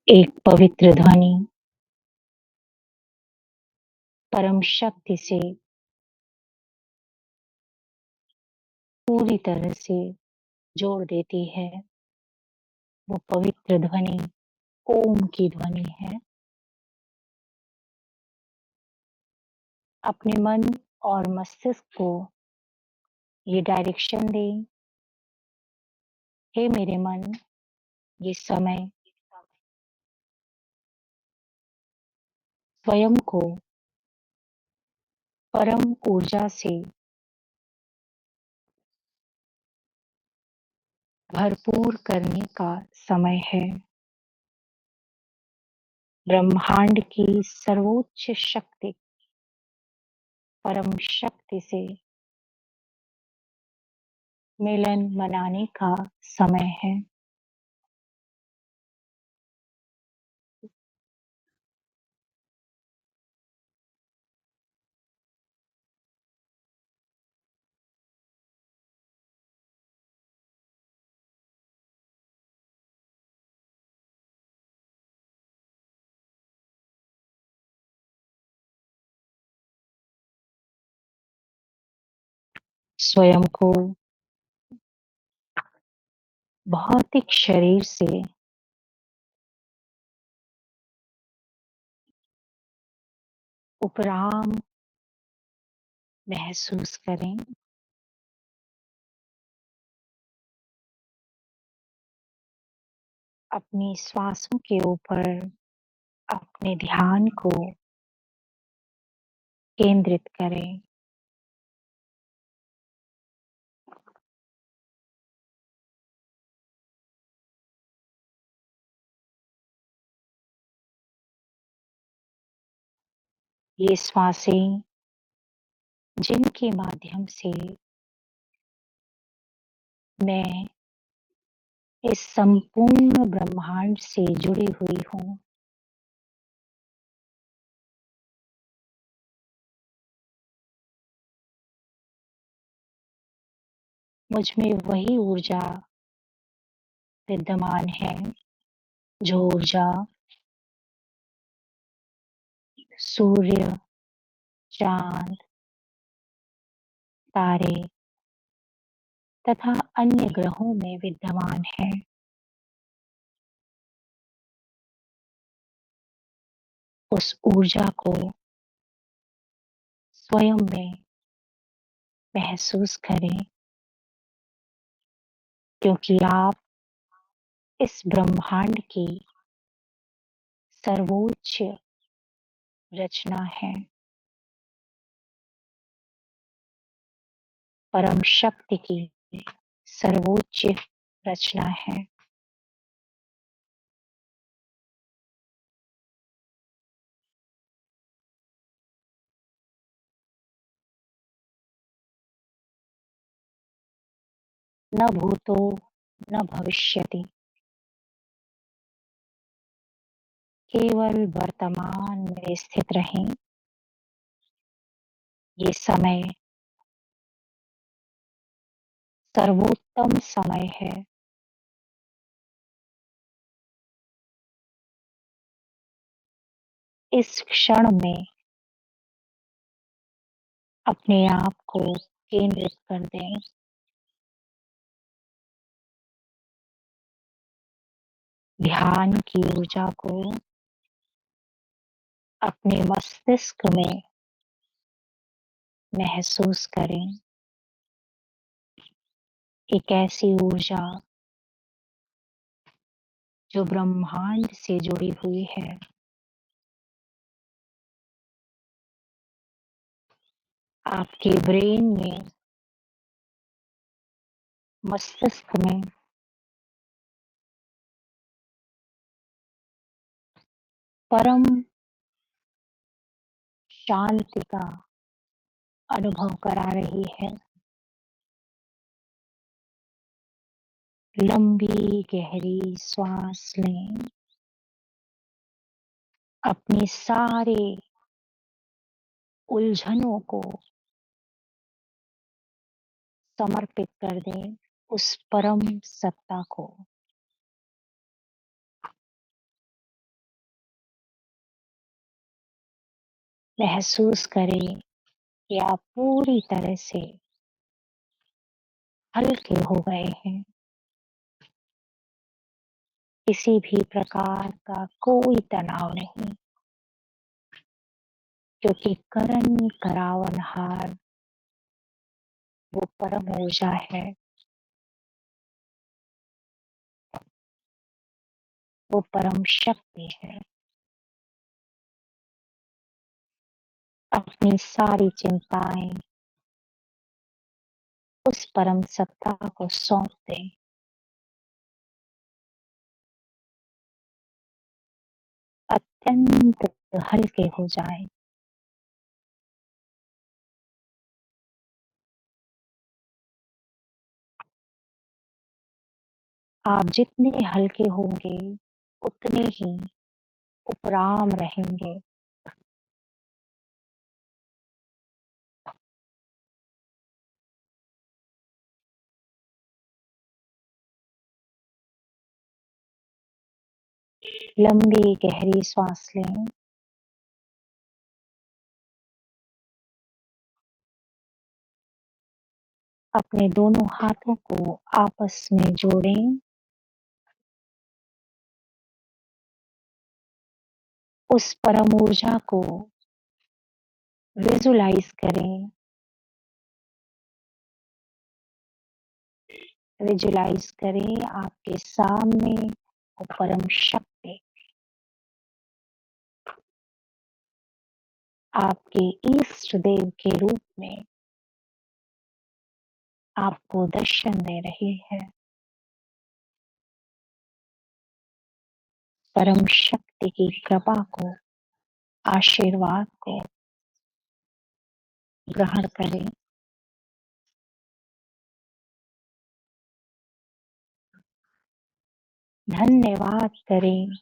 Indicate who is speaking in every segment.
Speaker 1: एक पवित्र ध्वनि परम शक्ति से पूरी तरह से जोड़ देती है। वो पवित्र ध्वनि ओम की ध्वनि है। अपने मन और मस्तिष्क को ये डायरेक्शन दें, हे मेरे मन, ये समय स्वयं को परम ऊर्जा से भरपूर करने का समय है। ब्रह्मांड की सर्वोच्च शक्ति, परम शक्ति से मिलन मनाने का समय है। स्वयं को भौतिक शरीर से उपराम महसूस करें। अपनी श्वासों के ऊपर अपने ध्यान को केंद्रित करें। ये श्वासें जिनके माध्यम से मैं इस संपूर्ण ब्रह्मांड से जुड़ी हुई हूँ, मुझ में वही ऊर्जा विद्यमान है जो ऊर्जा सूर्य, चांद, तारे तथा अन्य ग्रहों में विद्यमान है। उस ऊर्जा को स्वयं में महसूस करें, क्योंकि आप इस ब्रह्मांड की सर्वोच्च रचना है, परम शक्ति की सर्वोच्च रचना है। न भूतो न भविष्यति, केवल वर्तमान में स्थित रहें। ये समय सर्वोत्तम समय है। इस क्षण में अपने आप को केंद्रित कर दें। ध्यान की ऊर्जा को अपने मस्तिष्क में महसूस करें। एक ऐसी ऊर्जा जो ब्रह्मांड से जुड़ी हुई है। आपके ब्रेन में, मस्तिष्क में परम शांति का अनुभव करा रही है। लंबी गहरी श्वास लें। अपनी सारे उलझनों को समर्पित कर दें उस परम सत्ता को। महसूस करें कि आप पूरी तरह से हल्के हो गए हैं। किसी भी प्रकार का कोई तनाव नहीं, क्योंकि करण करावनहार वो परम ऊर्जा है, वो परम शक्ति है। अपनी सारी चिंताएं उस परम सत्ता को सौंप दें। अत्यंत हल्के हो जाएं। आप जितने हल्के होंगे उतने ही उपराम रहेंगे। लंबी गहरी सांस लें। अपने दोनों हाथों को आपस में जोड़ें। उस परम ऊर्जा को विजुलाइज करें। विजुलाइज करें आपके सामने वो परम शक्ति आपके इष्ट देव के रूप में आपको दर्शन दे रही है। परम शक्ति की कृपा को, आशीर्वाद को ग्रहण करें। धन्यवाद करें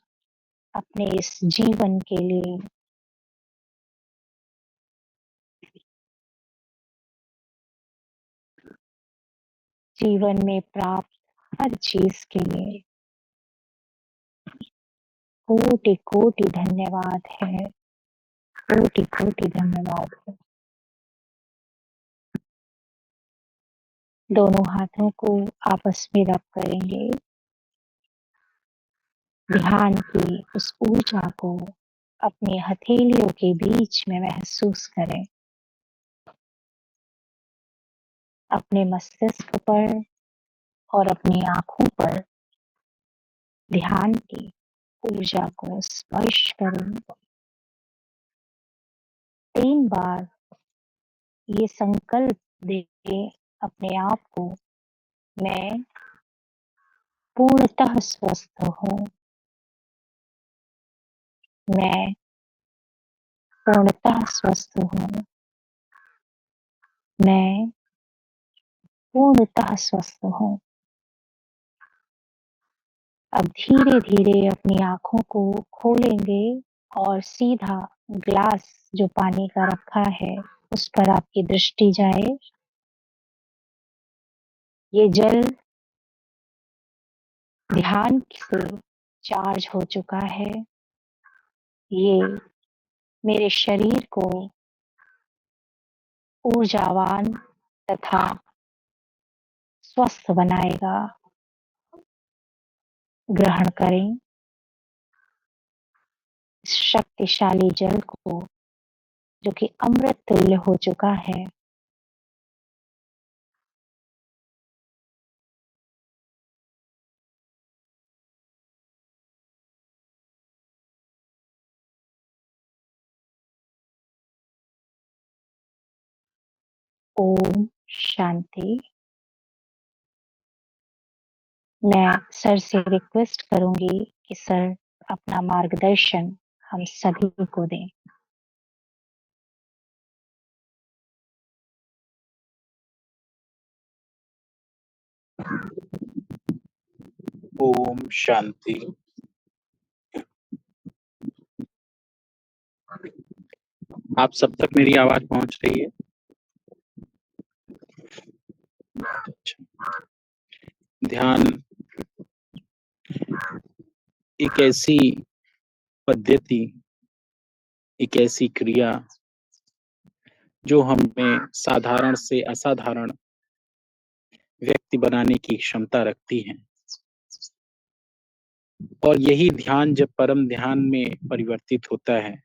Speaker 1: अपने इस जीवन के लिए। जीवन में प्राप्त हर चीज के लिए कोटि कोटि धन्यवाद है। कोटि कोटि धन्यवाद है। दोनों हाथों को आपस में रब करेंगे। ध्यान की उस ऊर्जा को अपनी हथेलियों के बीच में महसूस करें। अपने मस्तिष्क पर और अपनी आंखों पर ध्यान की ऊर्जा को स्पर्श करें। 3 बार ये संकल्प दें अपने आप को, मैं पूर्णतः स्वस्थ हूँ। मैं पूर्णतः स्वस्थ हूँ। मैं पूर्णतः स्वस्थ हूँ। अब धीरे-धीरे अपनी आँखों को खोलेंगे और सीधा ग्लास जो पानी का रखा है, उस पर आपकी दृष्टि जाए। ये जल ध्यान से चार्ज हो चुका है। ये मेरे शरीर को ऊर्जावान तथा स्वस्थ बनाएगा। ग्रहण करें इस शक्तिशाली जल को, जो कि अमृत तुल्य हो चुका है। ओम शांति। मैं सर से रिक्वेस्ट करूंगी कि सर अपना मार्गदर्शन हम सभी को दें।
Speaker 2: ओम शांति। आप सब तक मेरी आवाज पहुंच रही है? अच्छा। ध्यान एक ऐसी पद्धति, एक ऐसी क्रिया जो हमें साधारण से असाधारण व्यक्ति बनाने की क्षमता रखती हैं। और यही ध्यान जब परम ध्यान में परिवर्तित होता है,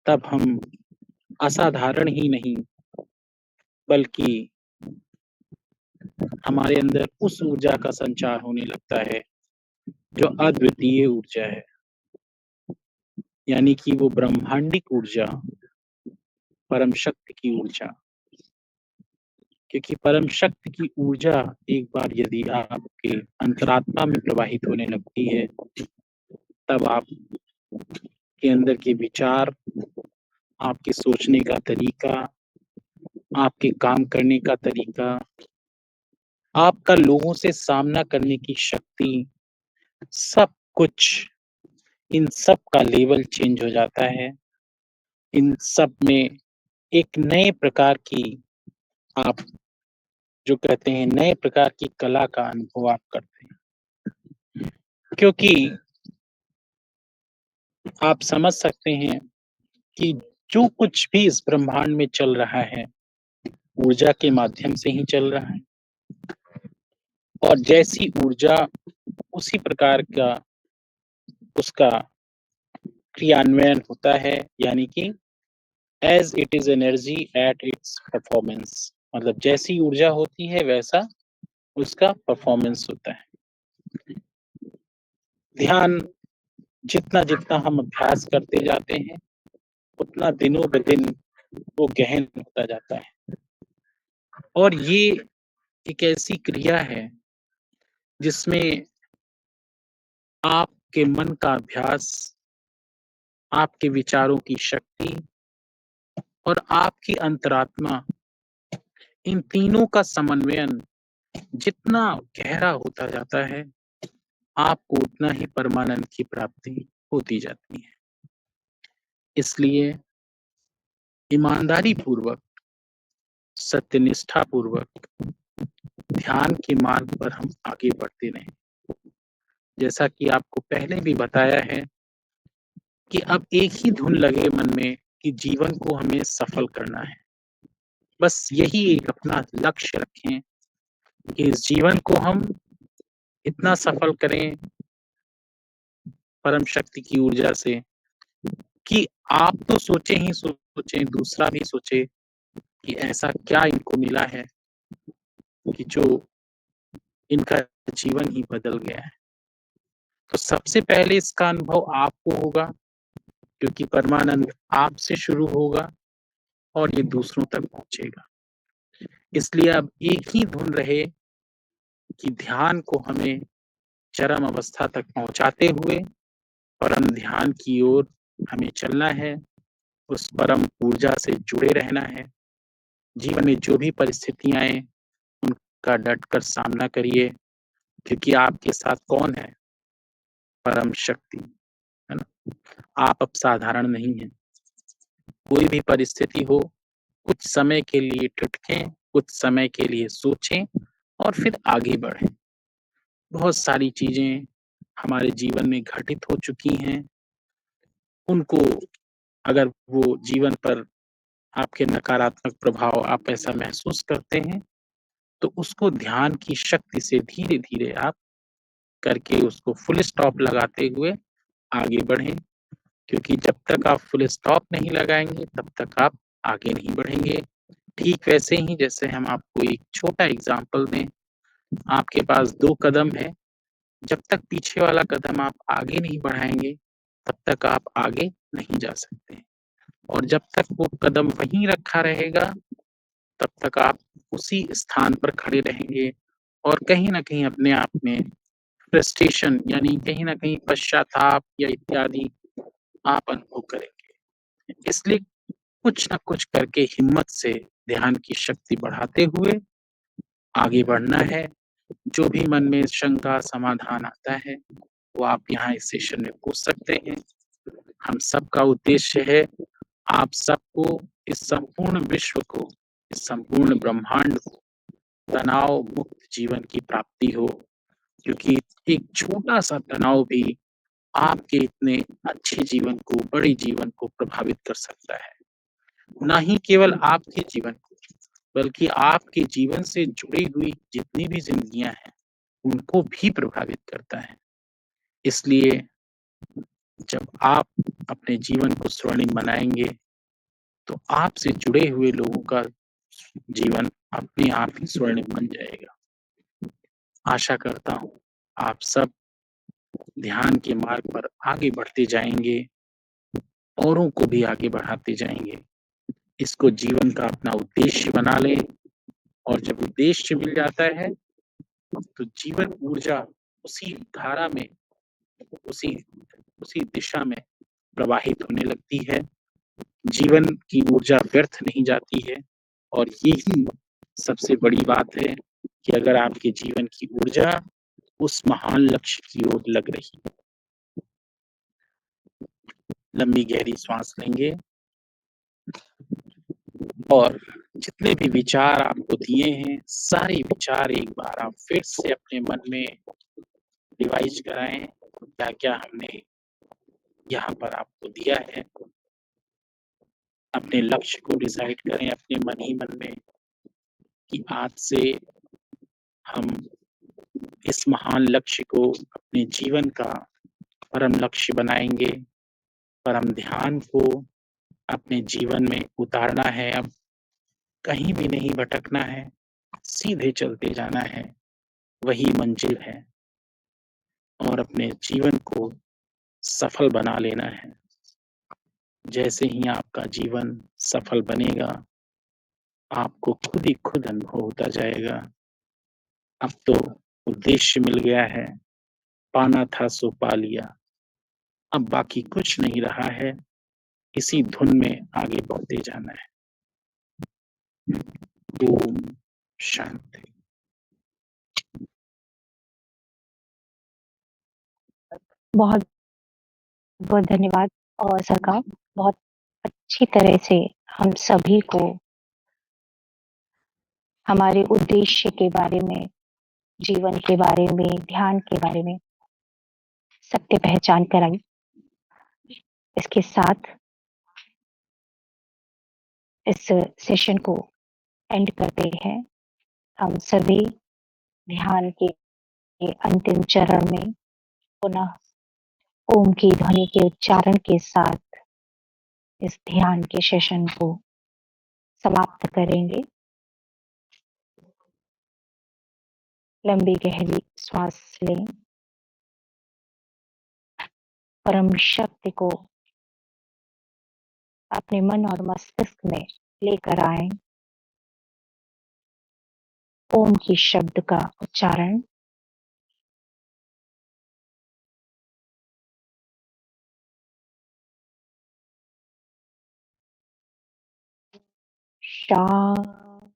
Speaker 2: तब हम असाधारण ही नहीं, बल्कि हमारे अंदर उस ऊर्जा का संचार होने लगता है जो अद्वितीय ऊर्जा है, यानी कि वो ब्रह्मांडिक ऊर्जा, परम शक्ति की ऊर्जा। क्योंकि परम शक्ति की ऊर्जा एक बार यदि आपके अंतरात्मा में प्रवाहित होने लगती है, तब आपके अंदर के विचार, आपके सोचने का तरीका, आपके काम करने का तरीका, आपका लोगों से सामना करने की शक्ति, सब कुछ, इन सब का लेवल चेंज हो जाता है। इन सब में एक नए प्रकार की, आप जो कहते हैं, नए प्रकार की कला का अनुभव आप करते हैं। क्योंकि आप समझ सकते हैं कि जो कुछ भी इस ब्रह्मांड में चल रहा है, ऊर्जा के माध्यम से ही चल रहा है। और जैसी ऊर्जा, उसी प्रकार का उसका क्रियान्वयन होता है, यानी कि as it is energy at its performance. मतलब जैसी ऊर्जा होती है वैसा उसका परफॉर्मेंस होता है। ध्यान जितना जितना हम अभ्यास करते जाते हैं, उतना दिनों ब दिन वो गहन होता जाता है। और ये एक ऐसी क्रिया है जिसमें आपके मन का अभ्यास, आपके विचारों की शक्ति और आपकी अंतरात्मा, इन तीनों का समन्वयन जितना गहरा होता जाता है, आपको उतना ही परमानंद की प्राप्ति होती जाती है। इसलिए ईमानदारी पूर्वक, सत्यनिष्ठा पूर्वक ध्यान के मार्ग पर हम आगे बढ़ते रहें। जैसा कि आपको पहले भी बताया है कि अब एक ही धुन लगे मन में कि जीवन को हमें सफल करना है। बस यही एक अपना लक्ष्य रखें कि इस जीवन को हम इतना सफल करें परम शक्ति की ऊर्जा से कि आप तो सोचे ही सोचे, दूसरा भी सोचे कि ऐसा क्या इनको मिला है कि जो इनका जीवन ही बदल गया है। तो सबसे पहले इसका अनुभव आपको होगा, क्योंकि परमानंद आपसे शुरू होगा और ये दूसरों तक पहुंचेगा। इसलिए अब एक ही धुन रहे कि ध्यान को हमें चरम अवस्था तक पहुंचाते हुए परम ध्यान की ओर हमें चलना है, उस परम ऊर्जा से जुड़े रहना है। जीवन में जो भी परिस्थितियां आए, उनका डटकर सामना करिए, क्योंकि आपके साथ कौन है? परम शक्ति, है ना? आप अब साधारण नहीं हैं। कोई भी परिस्थिति हो, कुछ समय के लिए ठिठकें, कुछ समय के लिए सोचें और फिर आगे बढ़ें। बहुत सारी चीजें हमारे जीवन में घटित हो चुकी हैं, उनको अगर वो जीवन पर आपके नकारात्मक प्रभाव आप ऐसा महसूस करते हैं, तो उसको ध्यान की शक्ति से धीरे-धीरे आप करके उसको फुल स्टॉप लगाते हुए आगे बढ़ें। क्योंकि जब तक आप फुल स्टॉप नहीं लगाएँगे, तब तक आप आगे नहीं बढ़ेंगे। ठीक वैसे ही जैसे हम आपको एक छोटा एग्ज़ाम्पल दें, आपके पास 2 कदम है, जब तक पीछे वाला कदम आप आगे नहीं बढ़ाएँगे, तब तक आप आगे नहीं जा सकते। और जब तक वो कदम वहीं रखा रहेगा, तब तक आप उसी स्थान पर खड़े रहेंगे और कहीं न कहीं अपने आप में फ्रस्ट्रेशन, यानी कहीं न कहीं पश्चाताप या इत्यादि आप अनुभव करेंगे। इसलिए कुछ न कुछ करके हिम्मत से ध्यान की शक्ति बढ़ाते हुए आगे बढ़ना है। जो भी मन में शंका समाधान आता है, वो आप यहाँ इस सेशन में पूछ सकते हैं। हम सबका उद्देश्य है आप सबको, इस संपूर्ण विश्व को, इस संपूर्ण ब्रह्मांड को तनाव मुक्त जीवन की प्राप्ति हो। क्योंकि एक छोटा-सा तनाव भी आपके इतने अच्छे जीवन को, बड़े जीवन को प्रभावित कर सकता है। ना ही केवल आपके जीवन को, बल्कि आपके जीवन से जुड़ी हुई जितनी भी ज़िंदगियाँ हैं, उनको भी प्रभावित करता है। इसलिए जब आप अपने जीवन को स्वर्णिम बनाएँगे, तो आपसे जुड़े हुए लोगों का जीवन अपने आप ही स्वर्णिम बन जाएगा। आशा करता हूँ, आप सब ध्यान के मार्ग पर आगे बढ़ते जाएँगे, औरों को भी आगे बढ़ाते जाएँगे। इसको जीवन का अपना उद्देश्य बना लें और जब उद्देश्य मिल जाता है, तो जीवन ऊर्जा उसी धारा में, उसी उसी दिशा में प्रवाहित होने लगती है। जीवन की ऊर्जा व्यर्थ नहीं जाती है और यही सबसे बड़ी बात है कि अगर आपके जीवन की ऊर्जा उस महान लक्ष्य की ओर लग रही है। लंबी गहरी श्वास लेंगे और जितने भी विचार आपको दिए हैं, सारे विचार एक बार आप फिर से अपने मन में रिवाइज़ कराएँ, क्या-क्या हमने यहाँ पर आपको दिया है। अपने लक्ष्य को डिसाइड करें अपने मन ही मन में कि आज से हम इस महान लक्ष्य को अपने जीवन का परम लक्ष्य बनाएँगे। परम ध्यान को अपने जीवन में उतारना है अब, कहीं भी नहीं भटकना है, सीधे चलते जाना है, वही मंजिल है और अपने जीवन को सफल बना लेना है। जैसे ही आपका जीवन सफल बनेगा, आपको खुद ही खुद अनुभव होता जाएगा, अब तो उद्देश्य मिल गया है, पाना था सो पा लिया, अब बाकी कुछ नहीं रहा है, इसी धुन में आगे बढ़ते जाना है। ओम शांति।
Speaker 1: बहुत बहुत धन्यवाद और सर का बहुत अच्छी तरह से हम सभी को हमारे उद्देश्य के बारे में, जीवन के बारे में, ध्यान के बारे में सत्य पहचान कराई। इसके साथ इस सेशन को एंड करते हैं। हम सभी ध्यान के अंतिम चरण में पुनः ओम की ध्वनि के उच्चारण के साथ इस ध्यान के सेशन को समाप्त करेंगे। लंबी गहरी श्वास लें, परम शक्ति को अपने मन और मस्तिष्क में लेकर आएं। ओम की शब्द का उच्चारण शांति।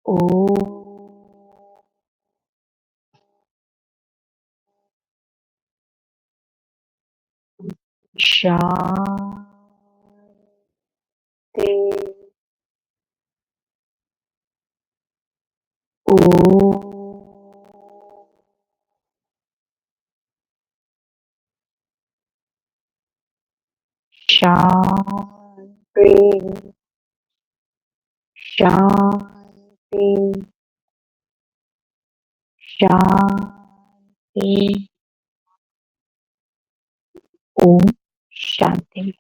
Speaker 1: ओम शांति। ओम शांति। शांति। शांति। ओम शांति।